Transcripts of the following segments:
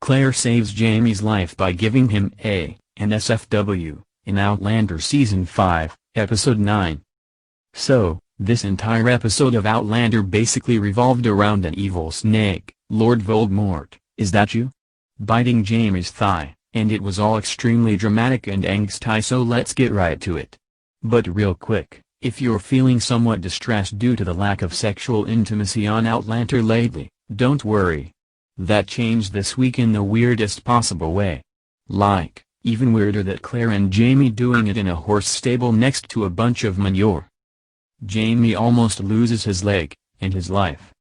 Claire saves Jamie's life by giving him a NSFW in Outlander Season 5, Episode 9. So, this entire episode of Outlander basically revolved around an evil snake, Lord Voldemort, is that you? Biting Jamie's thigh, and it was all extremely dramatic and angsty, so let's get right to it. But real quick, if you're feeling somewhat distressed due to the lack of sexual intimacy on Outlander lately, don't worry. That changed this week in the weirdest possible way. Like, even weirder that Claire and Jamie doing it in a horse stable next to a bunch of manure. Jamie almost loses his leg, and his life.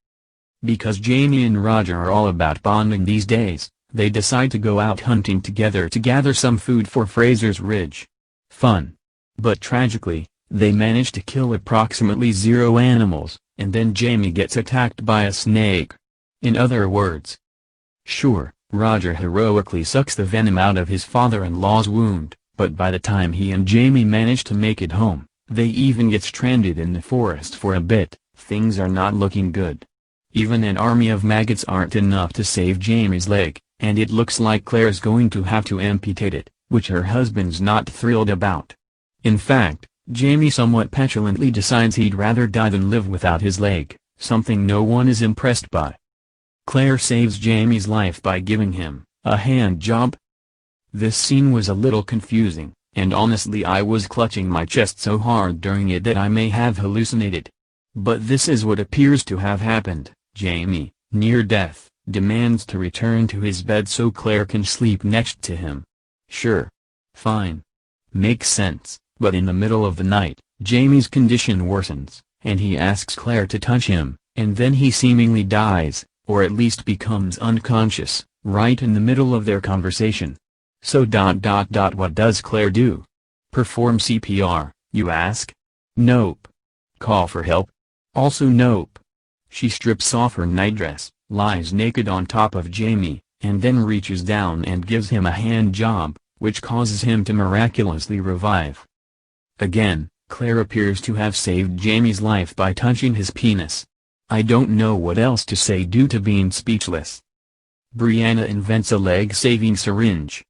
Because Jamie and Roger are all about bonding these days, they decide to go out hunting together to gather some food for Fraser's Ridge. Fun. But tragically, they manage to kill approximately 0 animals, and then Jamie gets attacked by a snake. In other words, sure, Roger heroically sucks the venom out of his father-in-law's wound, but by the time he and Jamie manage to make it home, they even get stranded in the forest for a bit. Things are not looking good. Even an army of maggots aren't enough to save Jamie's leg, and it looks like Claire's going to have to amputate it, which her husband's not thrilled about. In fact, Jamie somewhat petulantly decides he'd rather die than live without his leg, something no one is impressed by. Claire saves Jamie's life by giving him a hand job. This scene was a little confusing, and honestly I was clutching my chest so hard during it that I may have hallucinated. But this is what appears to have happened. Jamie, near death, demands to return to his bed so Claire can sleep next to him. Sure. Fine. Makes sense, but in the middle of the night, Jamie's condition worsens, and he asks Claire to touch him, and then he seemingly dies, or at least becomes unconscious, right in the middle of their conversation. So what does Claire do? Perform CPR, you ask? Nope. Call for help? Also nope. She strips off her nightdress, lies naked on top of Jamie, and then reaches down and gives him a hand job, which causes him to miraculously revive. Again, Claire appears to have saved Jamie's life by touching his penis. I don't know what else to say due to being speechless. Brianna invents a leg-saving syringe.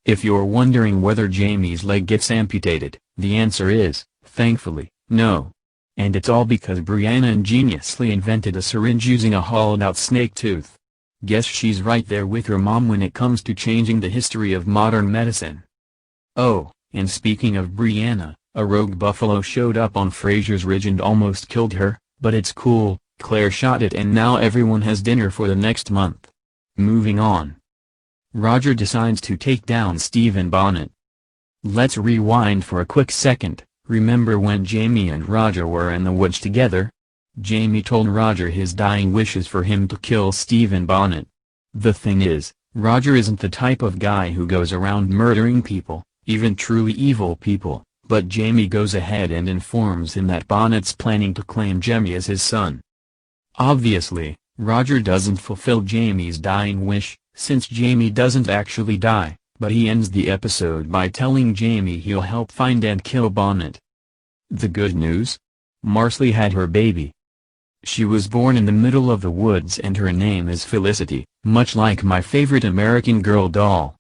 If you're wondering whether Jamie's leg gets amputated, the answer is, thankfully, no. And it's all because Brianna ingeniously invented a syringe using a hollowed-out snake tooth. Guess she's right there with her mom when it comes to changing the history of modern medicine. Oh, and speaking of Brianna, a rogue buffalo showed up on Fraser's Ridge and almost killed her, but it's cool. Claire shot it and now everyone has dinner for the next month. Moving on. Roger decides to take down Stephen Bonnet. Let's rewind for a quick second. Remember when Jamie and Roger were in the woods together? Jamie told Roger his dying wishes for him to kill Stephen Bonnet. The thing is, Roger isn't the type of guy who goes around murdering people, even truly evil people, but Jamie goes ahead and informs him that Bonnet's planning to claim Jamie as his son. Obviously, Roger doesn't fulfill Jamie's dying wish, since Jamie doesn't actually die, but he ends the episode by telling Jamie he'll help find and kill Bonnet. The good news? Marsley had her baby. She was born in the middle of the woods and her name is Felicity, much like my favorite American Girl doll.